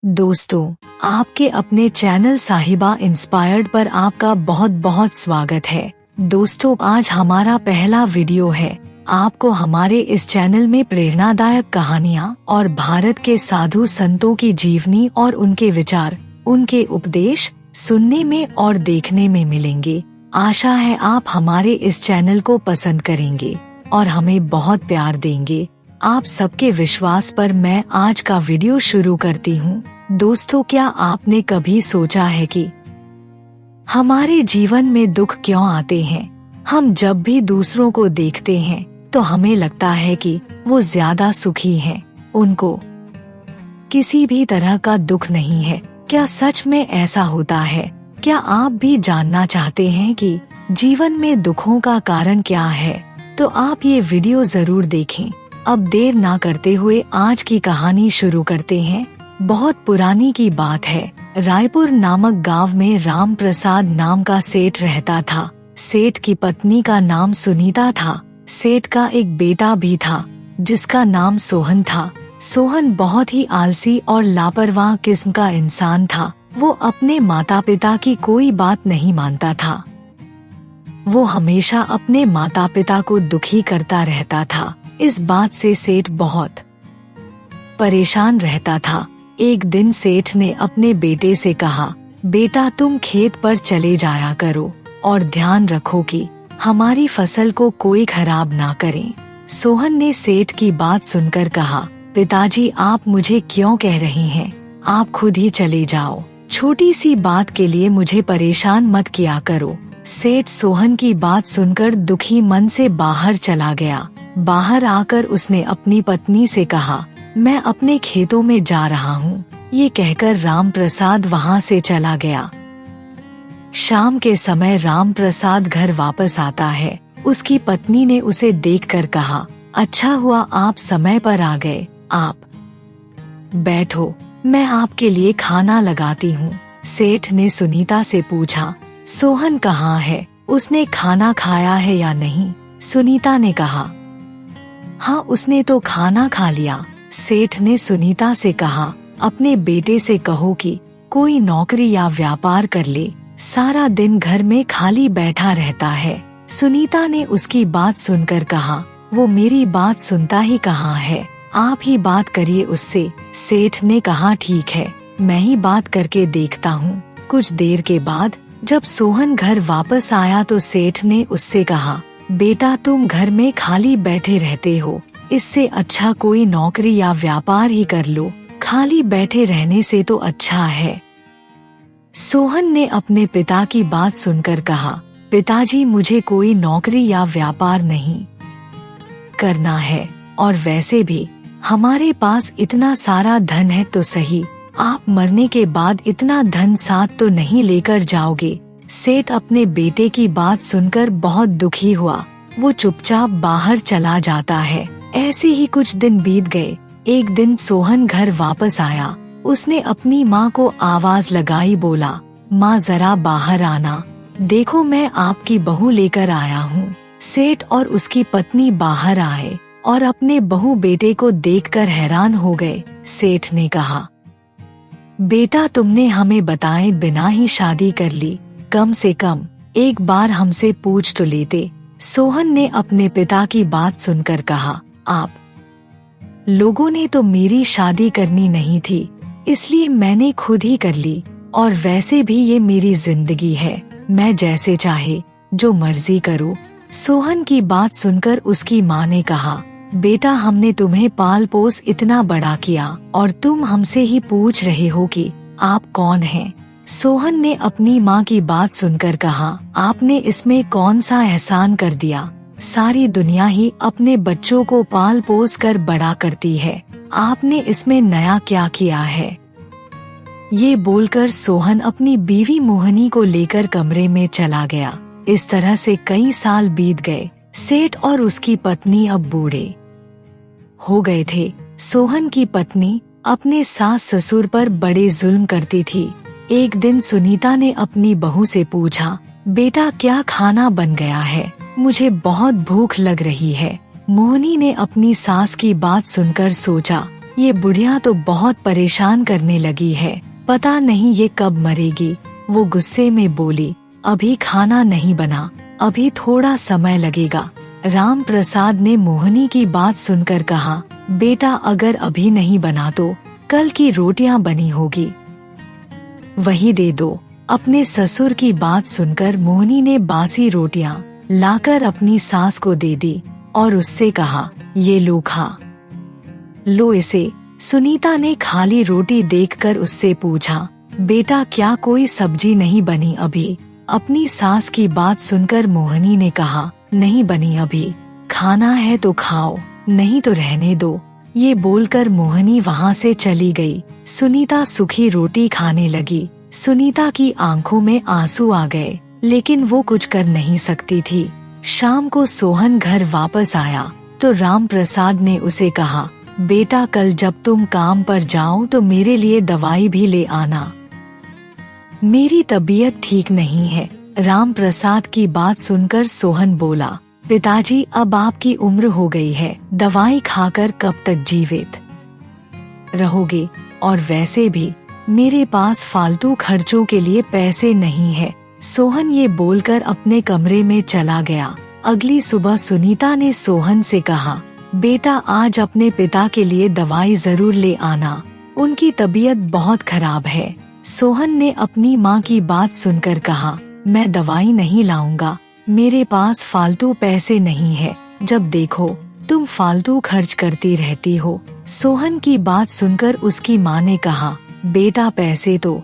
दोस्तों, आपके अपने चैनल साहिबा इंस्पायर्ड पर आपका बहुत बहुत स्वागत है। दोस्तों, आज हमारा पहला वीडियो है। आपको हमारे इस चैनल में प्रेरणादायक कहानियाँ और भारत के साधु संतों की जीवनी और उनके विचार, उनके उपदेश सुनने में और देखने में मिलेंगे। आशा है आप हमारे इस चैनल को पसंद करेंगे और हमें बहुत प्यार देंगे। आप सबके विश्वास पर मैं आज का वीडियो शुरू करती हूँ। दोस्तों, क्या आपने कभी सोचा है कि हमारे जीवन में दुख क्यों आते हैं? हम जब भी दूसरों को देखते हैं तो हमें लगता है कि वो ज्यादा सुखी हैं, उनको किसी भी तरह का दुख नहीं है। क्या सच में ऐसा होता है? क्या आप भी जानना चाहते हैं कि जीवन में दुखों का कारण क्या है? तो आप ये वीडियो जरूर देखें। अब देर ना करते हुए आज की कहानी शुरू करते हैं। बहुत पुरानी की बात है। रायपुर नामक गांव में राम प्रसाद नाम का सेठ रहता था। सेठ की पत्नी का नाम सुनीता था। सेठ का एक बेटा भी था जिसका नाम सोहन था। सोहन बहुत ही आलसी और लापरवाह किस्म का इंसान था। वो अपने माता पिता की कोई बात नहीं मानता था। वो हमेशा अपने माता पिता को दुखी करता रहता था। इस बात से सेठ बहुत परेशान रहता था। एक दिन सेठ ने अपने बेटे से कहा, बेटा तुम खेत पर चले जाया करो और ध्यान रखो कि हमारी फसल को कोई खराब ना करे। सोहन ने सेठ की बात सुनकर कहा, पिताजी आप मुझे क्यों कह रहे हैं? आप खुद ही चले जाओ। छोटी सी बात के लिए मुझे परेशान मत किया करो। सेठ सोहन की बात सुनकर दुखी मन से बाहर चला गया। बाहर आकर उसने अपनी पत्नी से कहा, मैं अपने खेतों में जा रहा हूँ। ये कहकर राम प्रसाद वहाँ से चला गया। शाम के समय राम प्रसाद घर वापस आता है। उसकी पत्नी ने उसे देखकर कहा, अच्छा हुआ आप समय पर आ गए। आप बैठो, मैं आपके लिए खाना लगाती हूँ। सेठ ने सुनीता से पूछा, सोहन कहाँ है? उसने खाना खाया है या नहीं? सुनीता ने कहा, हाँ उसने तो खाना खा लिया। सेठ ने सुनीता से कहा, अपने बेटे से कहो कि कोई नौकरी या व्यापार कर ले, सारा दिन घर में खाली बैठा रहता है। सुनीता ने उसकी बात सुनकर कहा, वो मेरी बात सुनता ही कहाँ है, आप ही बात करिए उससे। सेठ ने कहा, ठीक है, मैं ही बात करके देखता हूँ। कुछ देर के बाद जब सोहन घर वापस आया तो सेठ ने उससे कहा, बेटा तुम घर में खाली बैठे रहते हो, इससे अच्छा कोई नौकरी या व्यापार ही कर लो, खाली बैठे रहने से तो अच्छा है। सोहन ने अपने पिता की बात सुनकर कहा, पिताजी मुझे कोई नौकरी या व्यापार नहीं करना है, और वैसे भी हमारे पास इतना सारा धन है तो सही, आप मरने के बाद इतना धन साथ तो नहीं लेकर जाओगे। सेठ अपने बेटे की बात सुनकर बहुत दुखी हुआ। वो चुपचाप बाहर चला जाता है। ऐसे ही कुछ दिन बीत गए। एक दिन सोहन घर वापस आया। उसने अपनी माँ को आवाज लगाई, बोला, माँ जरा बाहर आना, देखो मैं आपकी बहू लेकर आया हूँ। सेठ और उसकी पत्नी बाहर आए और अपने बहू बेटे को देखकर हैरान हो गए। सेठ ने कहा, बेटा तुमने हमें बताए बिना ही शादी कर ली, कम से कम एक बार हमसे पूछ तो लेते। सोहन ने अपने पिता की बात सुनकर कहा, आप लोगों ने तो मेरी शादी करनी नहीं थी, इसलिए मैंने खुद ही कर ली, और वैसे भी ये मेरी जिंदगी है, मैं जैसे चाहे जो मर्जी करूं। सोहन की बात सुनकर उसकी माँ ने कहा, बेटा हमने तुम्हें पाल पोस इतना बड़ा किया और तुम हमसे ही पूछ रहे हो कि आप कौन हैं? सोहन ने अपनी माँ की बात सुनकर कहा, आपने इसमें कौन सा एहसान कर दिया? सारी दुनिया ही अपने बच्चों को पाल पोस कर बड़ा करती है, आपने इसमें नया क्या किया है? ये बोलकर सोहन अपनी बीवी मोहनी को लेकर कमरे में चला गया। इस तरह से कई साल बीत गए। सेठ और उसकी पत्नी अब बूढ़े हो गए थे। सोहन की पत्नी अपने सास ससुर पर बड़े जुल्म करती थी। एक दिन सुनीता ने अपनी बहू से पूछा, बेटा क्या खाना बन गया है? मुझे बहुत भूख लग रही है। मोहनी ने अपनी सास की बात सुनकर सोचा, ये बुढ़िया तो बहुत परेशान करने लगी है, पता नहीं ये कब मरेगी। वो गुस्से में बोली, अभी खाना नहीं बना, अभी थोड़ा समय लगेगा। राम प्रसाद ने मोहिनी की बात सुनकर कहा, बेटा अगर अभी नहीं बना तो कल की रोटियां बनी होगी, वही दे दो। अपने ससुर की बात सुनकर मोहिनी ने बासी रोटियां लाकर अपनी सास को दे दी और उससे कहा, ये लो खा लो इसे। सुनीता ने खाली रोटी देखकर उससे पूछा, बेटा क्या कोई सब्जी नहीं बनी अभी? अपनी सास की बात सुनकर मोहिनी ने कहा, नहीं बनी अभी, खाना है तो खाओ, नहीं तो रहने दो। ये बोलकर मोहिनी वहाँ से चली गई। सुनीता सूखी रोटी खाने लगी। सुनीता की आंखों में आंसू आ गए, लेकिन वो कुछ कर नहीं सकती थी। शाम को सोहन घर वापस आया तो राम प्रसाद ने उसे कहा, बेटा कल जब तुम काम पर जाओ तो मेरे लिए दवाई भी ले आना, मेरी तबीयत ठीक नहीं है। राम प्रसाद की बात सुनकर सोहन बोला, पिताजी अब आपकी उम्र हो गई है, दवाई खाकर कब तक जीवित रहोगे? और वैसे भी मेरे पास फालतू खर्चों के लिए पैसे नहीं है। सोहन ये बोलकर अपने कमरे में चला गया। अगली सुबह सुनीता ने सोहन से कहा, बेटा आज अपने पिता के लिए दवाई जरूर ले आना, उनकी तबीयत बहुत खराब है। सोहन ने अपनी माँ की बात सुनकर कहा, मैं दवाई नहीं लाऊंगा, मेरे पास फालतू पैसे नहीं है, जब देखो तुम फालतू खर्च करती रहती हो। सोहन की बात सुनकर उसकी माँ ने कहा, बेटा पैसे तो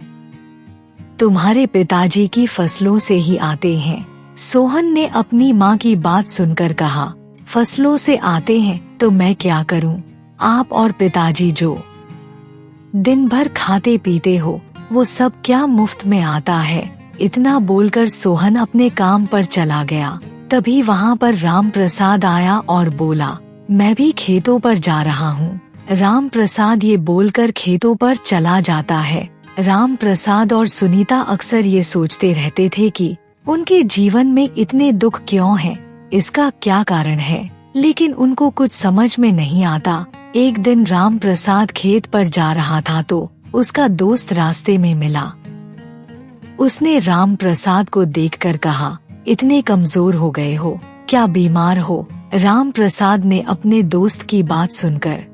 तुम्हारे पिताजी की फसलों से ही आते हैं। सोहन ने अपनी माँ की बात सुनकर कहा, फसलों से आते हैं तो मैं क्या करूं? आप और पिताजी जो दिन भर खाते पीते हो वो सब क्या मुफ्त में आता है? इतना बोलकर सोहन अपने काम पर चला गया। तभी वहाँ पर राम प्रसाद आया और बोला, मैं भी खेतों पर जा रहा हूँ। राम प्रसाद ये बोलकर खेतों पर चला जाता है। राम प्रसाद और सुनीता अक्सर ये सोचते रहते थे कि उनके जीवन में इतने दुख क्यों हैं, इसका क्या कारण है, लेकिन उनको कुछ समझ में नहीं आता। एक दिन राम प्रसाद खेत पर जा रहा था तो उसका दोस्त रास्ते में मिला। उसने राम प्रसाद को देखकर कहा, इतने कमजोर हो गए हो, क्या बीमार हो? राम प्रसाद ने अपने दोस्त की बात सुनकर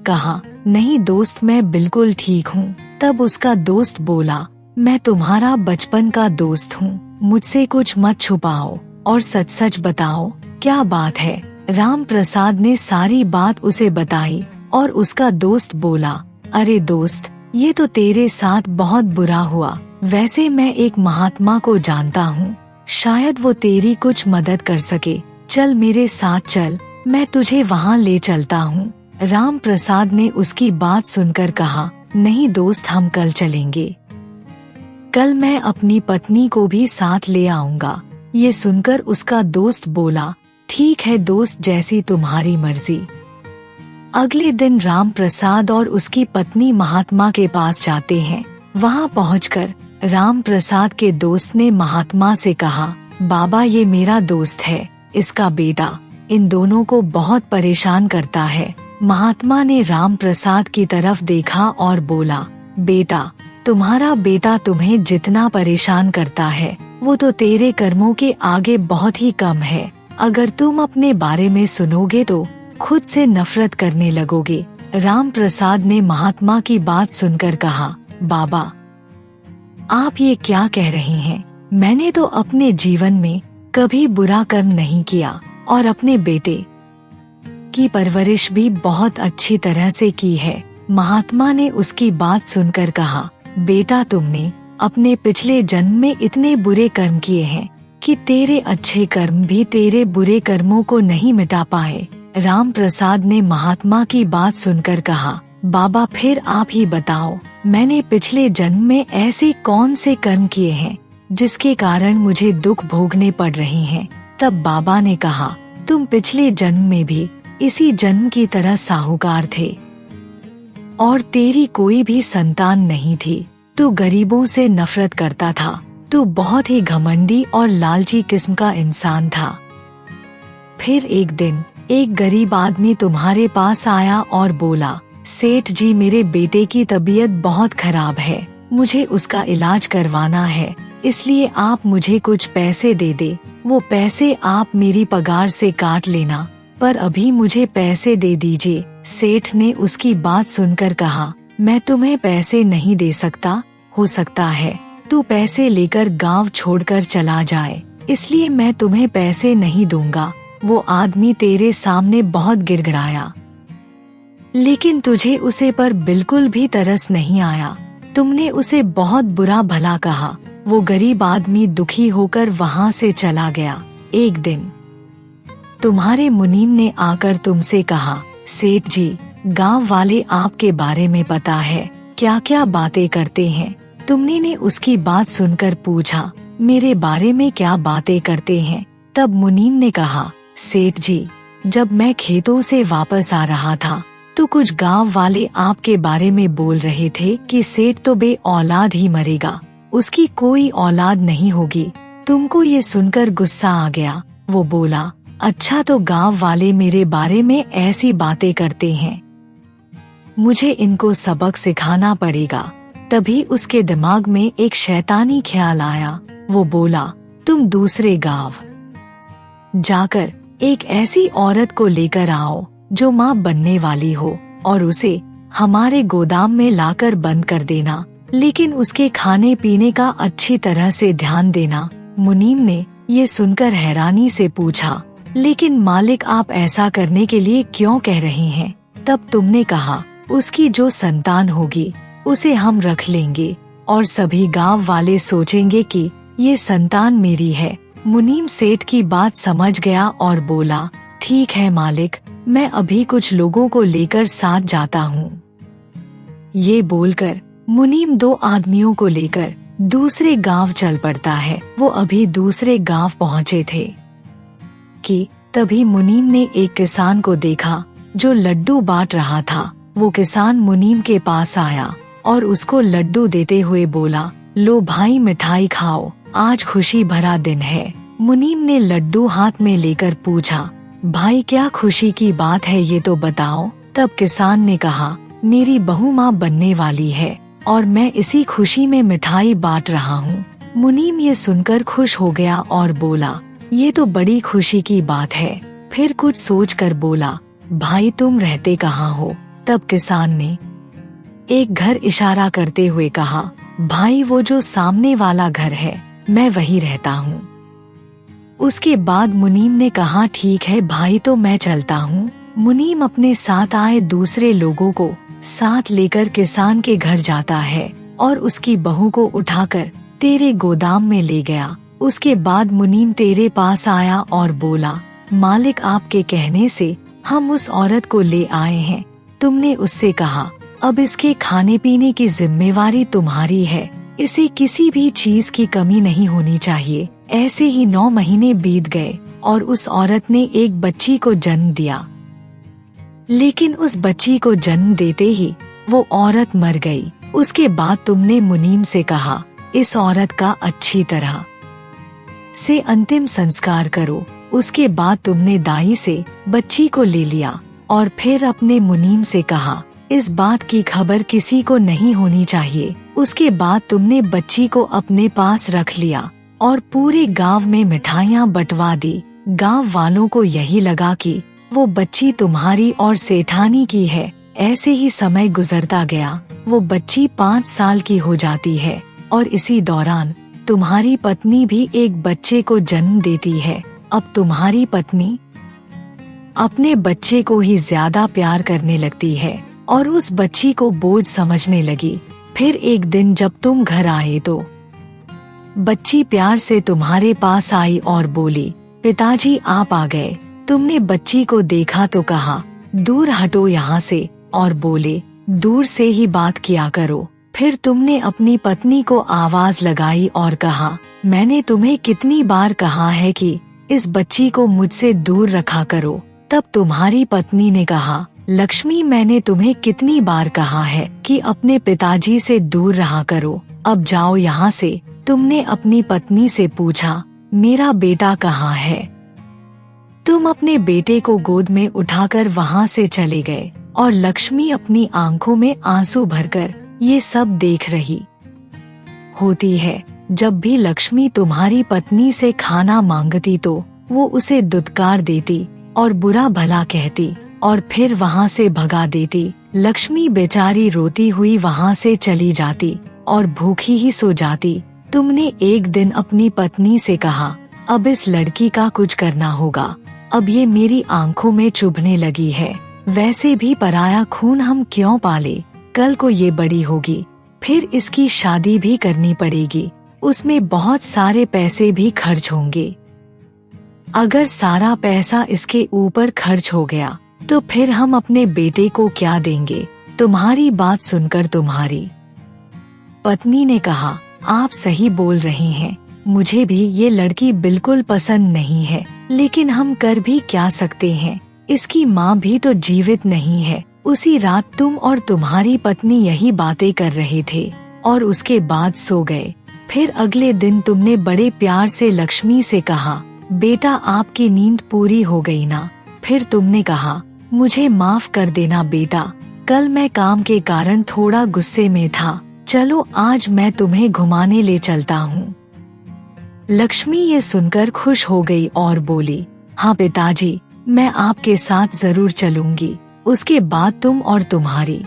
कहा, नहीं दोस्त मैं बिल्कुल ठीक हूँ। तब उसका दोस्त बोला, मैं तुम्हारा बचपन का दोस्त हूँ, मुझसे कुछ मत छुपाओ और सच सच बताओ, क्या बात है? राम प्रसाद ने सारी बात उसे बताई और उसका दोस्त बोला, अरे दोस्त ये तो तेरे साथ बहुत बुरा हुआ। वैसे मैं एक महात्मा को जानता हूँ, शायद वो तेरी कुछ मदद कर सके। चल मेरे साथ चल, मैं तुझे वहाँ ले चलता हूँ। राम प्रसाद ने उसकी बात सुनकर कहा, नहीं दोस्त हम कल चलेंगे, कल मैं अपनी पत्नी को भी साथ ले आऊंगा। ये सुनकर उसका दोस्त बोला, ठीक है दोस्त जैसी तुम्हारी मर्जी। अगले दिन राम प्रसाद और उसकी पत्नी महात्मा के पास जाते हैं। वहाँ पहुंचकर राम प्रसाद के दोस्त ने महात्मा से कहा, बाबा ये मेरा दोस्त है, इसका बेटा इन दोनों को बहुत परेशान करता है। महात्मा ने राम प्रसाद की तरफ देखा और बोला, बेटा तुम्हारा बेटा तुम्हें जितना परेशान करता है वो तो तेरे कर्मों के आगे बहुत ही कम है। अगर तुम अपने बारे में सुनोगे तो खुद से नफरत करने लगोगे। राम प्रसाद ने महात्मा की बात सुनकर कहा, बाबा आप ये क्या कह रहे हैं? मैंने तो अपने जीवन में कभी बुरा कर्म नहीं किया और अपने बेटे की परवरिश भी बहुत अच्छी तरह से की है। महात्मा ने उसकी बात सुनकर कहा, बेटा तुमने अपने पिछले जन्म में इतने बुरे कर्म किए हैं कि तेरे अच्छे कर्म भी तेरे बुरे कर्मों को नहीं मिटा पाए। राम प्रसाद ने महात्मा की बात सुनकर कहा, बाबा फिर आप ही बताओ, मैंने पिछले जन्म में ऐसे कौन से कर्म किए हैं जिसके कारण मुझे दुख भोगने पड़ रहे हैं? तब बाबा ने कहा, तुम पिछले जन्म में भी इसी जन्म की तरह साहूकार थे और तेरी कोई भी संतान नहीं थी। तू गरीबों से नफरत करता था, तू बहुत ही घमंडी और लालची किस्म का इंसान था। फिर एक दिन एक गरीब आदमी तुम्हारे पास आया और बोला, सेठ जी, मेरे बेटे की तबीयत बहुत खराब है, मुझे उसका इलाज करवाना है, इसलिए आप मुझे कुछ पैसे दे दे। वो पैसे आप मेरी पगार से काट लेना, पर अभी मुझे पैसे दे दीजिए। सेठ ने उसकी बात सुनकर कहा, मैं तुम्हें पैसे नहीं दे सकता, हो सकता है तू पैसे लेकर गांव छोड़कर चला जाए, इसलिए मैं तुम्हें पैसे नहीं दूंगा। वो आदमी तेरे सामने बहुत गिड़गिड़ाया, लेकिन तुझे उसे पर बिल्कुल भी तरस नहीं आया। तुमने उसे बहुत बुरा भला कहा। वो गरीब आदमी दुखी होकर वहाँ से चला गया। एक दिन तुम्हारे मुनीम ने आकर तुमसे कहा, सेठ जी, गांव वाले आपके बारे में पता है, क्या क्या बातें करते हैं। तुमने ने उसकी बात सुनकर पूछा, मेरे बारे में क्या बातें करते हैं। तब मुनीम ने कहा, सेठ जी, जब मैं खेतों से वापस आ रहा था तो कुछ गांव वाले आपके बारे में बोल रहे थे कि सेठ तो बे औलाद ही मरेगा, उसकी कोई औलाद नहीं होगी। तुमको ये सुनकर गुस्सा आ गया। वो बोला, अच्छा, तो गांव वाले मेरे बारे में ऐसी बातें करते हैं, मुझे इनको सबक सिखाना पड़ेगा। तभी उसके दिमाग में एक शैतानी ख्याल आया। वो बोला, तुम दूसरे गांव जाकर एक ऐसी औरत को लेकर आओ जो माँ बनने वाली हो, और उसे हमारे गोदाम में लाकर बंद कर देना, लेकिन उसके खाने पीने का अच्छी तरह से ध्यान देना। मुनीम ने ये सुनकर हैरानी से पूछा, लेकिन मालिक, आप ऐसा करने के लिए क्यों कह रहे हैं। तब तुमने कहा, उसकी जो संतान होगी उसे हम रख लेंगे और सभी गांव वाले सोचेंगे कि ये संतान मेरी है। मुनीम सेठ की बात समझ गया और बोला, ठीक है मालिक, मैं अभी कुछ लोगों को लेकर साथ जाता हूँ। ये बोलकर मुनीम दो आदमियों को लेकर दूसरे गांव चल पड़ता है। वो अभी दूसरे गांव पहुँचे थे कि तभी मुनीम ने एक किसान को देखा जो लड्डू बांट रहा था। वो किसान मुनीम के पास आया और उसको लड्डू देते हुए बोला, लो भाई, मिठाई खाओ, आज खुशी भरा दिन है। मुनीम ने लड्डू हाथ में लेकर पूछा, भाई, क्या खुशी की बात है, ये तो बताओ। तब किसान ने कहा, मेरी बहू माँ बनने वाली है और मैं इसी खुशी में मिठाई बांट रहा हूँ। मुनीम ये सुनकर खुश हो गया और बोला, ये तो बड़ी खुशी की बात है। फिर कुछ सोचकर बोला, भाई, तुम रहते कहाँ हो। तब किसान ने एक घर इशारा करते हुए कहा, भाई, वो जो सामने वाला घर है, मैं वही रहता हूँ। उसके बाद मुनीम ने कहा, ठीक है भाई, तो मैं चलता हूँ। मुनीम अपने साथ आए दूसरे लोगों को साथ लेकर किसान के घर जाता है और उसकी बहू को उठाकर तेरे गोदाम में ले गया। उसके बाद मुनीम तेरे पास आया और बोला, मालिक, आपके कहने से हम उस औरत को ले आए हैं। तुमने उससे कहा, अब इसके खाने पीने की जिम्मेवारी तुम्हारी है, इसे किसी भी चीज की कमी नहीं होनी चाहिए। ऐसे ही 9 महीने बीत गए और उस औरत ने एक बच्ची को जन्म दिया, लेकिन उस बच्ची को जन्म देते ही वो औरत मर गई। उसके बाद तुमने मुनीम से कहा, इस औरत का अच्छी तरह से अंतिम संस्कार करो। उसके बाद तुमने दाई से बच्ची को ले लिया और फिर अपने मुनीम से कहा, इस बात की खबर किसी को नहीं होनी चाहिए। उसके बाद तुमने बच्ची को अपने पास रख लिया और पूरे गांव में मिठाइयाँ बंटवा दी। गांव वालों को यही लगा कि वो बच्ची तुम्हारी और सेठानी की है। ऐसे ही समय गुजरता गया। वो बच्ची 5 साल की हो जाती है और इसी दौरान तुम्हारी पत्नी भी एक बच्चे को जन्म देती है। अब तुम्हारी पत्नी अपने बच्चे को ही ज्यादा प्यार करने लगती है और उस बच्ची को बोझ समझने लगी। फिर एक दिन जब तुम घर आए तो बच्ची प्यार से तुम्हारे पास आई और बोली, पिताजी आप आ गए। तुमने बच्ची को देखा तो कहा, दूर हटो यहाँ से, और बोले, दूर से ही बात किया करो। फिर तुमने अपनी पत्नी को आवाज लगाई और कहा, मैंने तुम्हें कितनी बार कहा है कि इस बच्ची को मुझसे दूर रखा करो। तब तुम्हारी पत्नी ने कहा, लक्ष्मी, मैंने तुम्हें कितनी बार कहा है कि अपने पिताजी से दूर रहा करो, अब जाओ यहाँ से। तुमने अपनी पत्नी से पूछा, मेरा बेटा कहाँ है। तुम अपने बेटे को गोद में उठाकर वहाँ से चले गए और लक्ष्मी अपनी आंखों में आंसू भरकर ये सब देख रही होती है। जब भी लक्ष्मी तुम्हारी पत्नी से खाना मांगती तो वो उसे दुत्कार देती और बुरा भला कहती और फिर वहाँ से भगा देती। लक्ष्मी बेचारी रोती हुई वहाँ से चली जाती और भूखी ही सो जाती। तुमने एक दिन अपनी पत्नी से कहा, अब इस लड़की का कुछ करना होगा, अब ये मेरी आंखों में चुभने लगी है। वैसे भी पराया खून हम क्यों पाले, कल को ये बड़ी होगी, फिर इसकी शादी भी करनी पड़ेगी, उसमें बहुत सारे पैसे भी खर्च होंगे। अगर सारा पैसा इसके ऊपर खर्च हो गया तो फिर हम अपने बेटे को क्या देंगे। तुम्हारी बात सुनकर तुम्हारी पत्नी ने कहा, आप सही बोल रही हैं, मुझे भी ये लड़की बिल्कुल पसंद नहीं है, लेकिन हम कर भी क्या सकते हैं, इसकी माँ भी तो जीवित नहीं है। उसी रात तुम और तुम्हारी पत्नी यही बातें कर रहे थे और उसके बाद सो गए। फिर अगले दिन तुमने बड़े प्यार से लक्ष्मी से कहा, बेटा आपकी नींद पूरी हो गई ना। फिर तुमने कहा, मुझे माफ कर देना बेटा, कल मैं काम के कारण थोड़ा गुस्से में था, चलो आज मैं तुम्हें घुमाने ले चलता हूँ। लक्ष्मी ये सुनकर खुश हो गई और बोली, हाँ पिताजी, मैं आपके साथ जरूर चलूंगी। उसके बाद तुम और तुम्हारी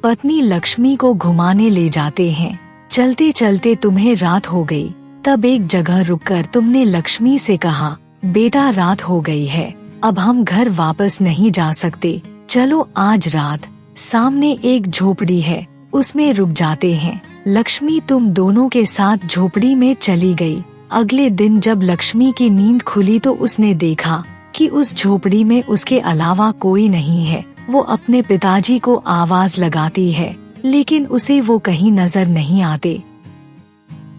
पत्नी लक्ष्मी को घुमाने ले जाते हैं। चलते चलते तुम्हें रात हो गई। तब एक जगह रुककर तुमने लक्ष्मी से कहा, बेटा रात हो गई है, अब हम घर वापस नहीं जा सकते, चलो आज रात सामने एक झोपड़ी है, उसमें रुक जाते हैं। लक्ष्मी तुम दोनों के साथ झोपड़ी में चली गई। अगले दिन जब लक्ष्मी की नींद खुली तो उसने देखा कि उस झोपड़ी में उसके अलावा कोई नहीं है। वो अपने पिताजी को आवाज लगाती है, लेकिन उसे वो कहीं नजर नहीं आते।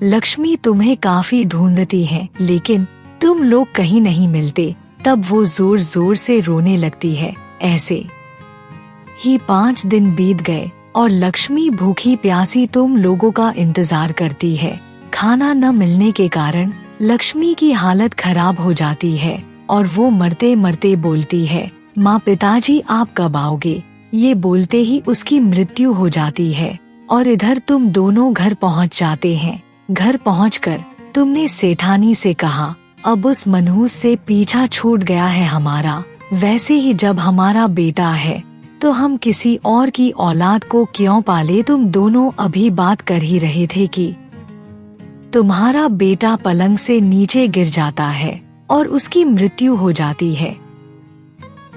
लक्ष्मी तुम्हें काफी ढूंढती है, लेकिन तुम लोग कहीं नहीं मिलते। तब वो जोर जोर से रोने लगती है। ऐसे ही 5 दिन बीत गए और लक्ष्मी भूखी प्यासी तुम लोगों का इंतजार करती है। खाना न मिलने के कारण लक्ष्मी की हालत खराब हो जाती है और वो मरते मरते बोलती है, माँ पिताजी आप कब आओगे। ये बोलते ही उसकी मृत्यु हो जाती है और इधर तुम दोनों घर पहुँच जाते हैं। घर पहुंचकर तुमने सेठानी से कहा, अब उस मनहूस से पीछा छूट गया है हमारा। वैसे ही जब हमारा बेटा है तो हम किसी और की औलाद को क्यों पाले। तुम दोनों अभी बात कर ही रहे थे कि तुम्हारा बेटा पलंग से नीचे गिर जाता है और उसकी मृत्यु हो जाती है।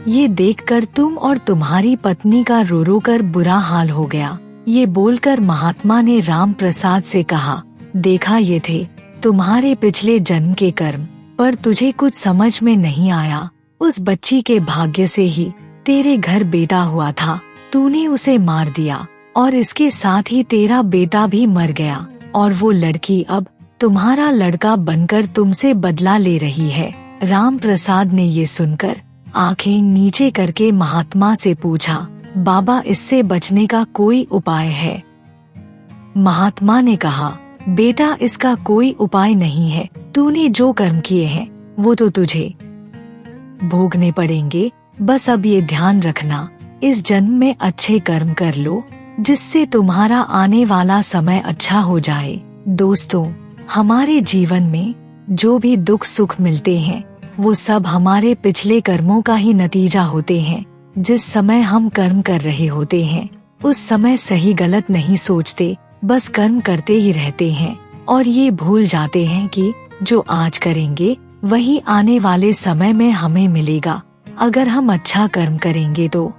ये देखकर तुम और तुम्हारी पत्नी का रो रो कर बुरा हाल हो गया। ये बोलकर महात्मा ने राम प्रसाद से कहा, देखा ये थे तुम्हारे पिछले जन्म के कर्म, पर तुझे कुछ समझ में नहीं आया। उस बच्ची के भाग्य से ही तेरे घर बेटा हुआ था, तूने उसे मार दिया और इसके साथ ही तेरा बेटा भी मर गया और वो लड़की अब तुम्हारा लड़का बनकर तुमसे बदला ले रही है। राम प्रसाद ने ये सुनकर आंखें नीचे करके महात्मा से पूछा, बाबा इससे बचने का कोई उपाय है। महात्मा ने कहा, बेटा इसका कोई उपाय नहीं है, तूने जो कर्म किए हैं वो तो तुझे भोगने पड़ेंगे। बस अब ये ध्यान रखना, इस जन्म में अच्छे कर्म कर लो जिससे तुम्हारा आने वाला समय अच्छा हो जाए। दोस्तों, हमारे जीवन में जो भी दुख सुख मिलते हैं वो सब हमारे पिछले कर्मों का ही नतीजा होते हैं। जिस समय हम कर्म कर रहे होते हैं उस समय सही गलत नहीं सोचते, बस कर्म करते ही रहते हैं और ये भूल जाते हैं कि जो आज करेंगे वही आने वाले समय में हमें मिलेगा। अगर हम अच्छा कर्म करेंगे तो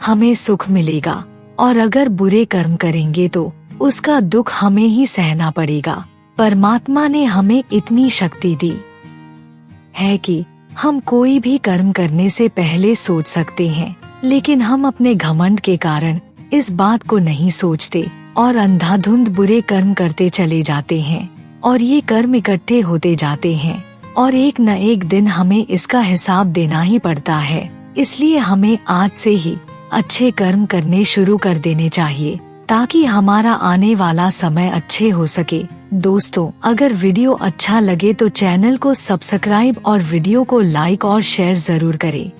हमें सुख मिलेगा और अगर बुरे कर्म करेंगे तो उसका दुख हमें ही सहना पड़ेगा। परमात्मा ने हमें इतनी शक्ति दी है कि हम कोई भी कर्म करने से पहले सोच सकते हैं, लेकिन हम अपने घमंड के कारण इस बात को नहीं सोचते और अंधाधुंध बुरे कर्म करते चले जाते हैं और ये कर्म इकट्ठे होते जाते हैं और एक न एक दिन हमें इसका हिसाब देना ही पड़ता है। इसलिए हमें आज से ही अच्छे कर्म करने शुरू कर देने चाहिए ताकि हमारा आने वाला समय अच्छे हो सके। दोस्तों, अगर वीडियो अच्छा लगे तो चैनल को सब्सक्राइब और वीडियो को लाइक और शेयर जरूर करें।